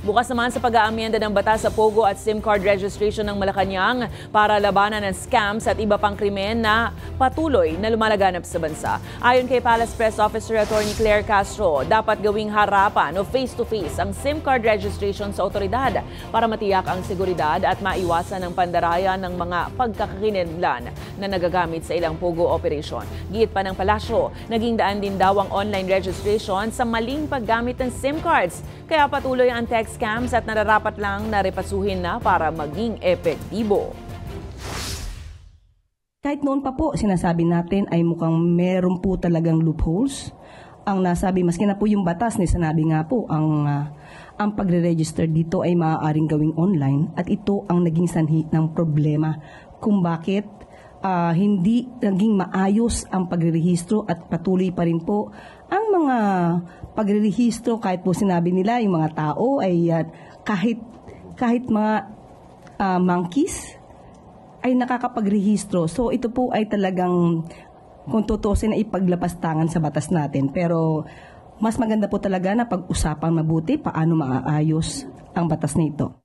Bukas naman sa pag-aamyenda ng batas sa POGO at SIM card registration ng Malacanang para labanan ng scams at iba pang krimen na patuloy na lumalaganap sa bansa. Ayon kay Palace Press Officer Attorney Claire Castro, dapat gawing harapan o face-to-face ang SIM card registration sa otoridad para matiyak ang seguridad at maiwasan ang pandaraya ng mga pagkakakinablan na nagagamit sa ilang POGO operation. Giit pa ng palasyo, naging daan din daw ang online registration sa maling paggamit ng SIM cards. Kaya patuloy ang text scams at nararapat lang na repasuhin na para maging epektibo. Kahit noon pa po, sinasabi natin ay mukhang meron po talagang loopholes. Ang nasabi, maski na po yung batas ni sinabi nga po, ang pagre-register dito ay maaaring gawing online at ito ang naging sanhi ng problema kung bakit hindi naging maayos ang pagrerehistro at patuloy pa rin po ang mga pagrerehistro kahit po sinabi nila yung mga tao ay kahit mga monkeys ay nakakapagrehistro. So ito po ay talagang kung tutusin na ipaglapastangan sa batas natin. Pero mas maganda po talaga na pag-usapang mabuti paano maaayos ang batas nito.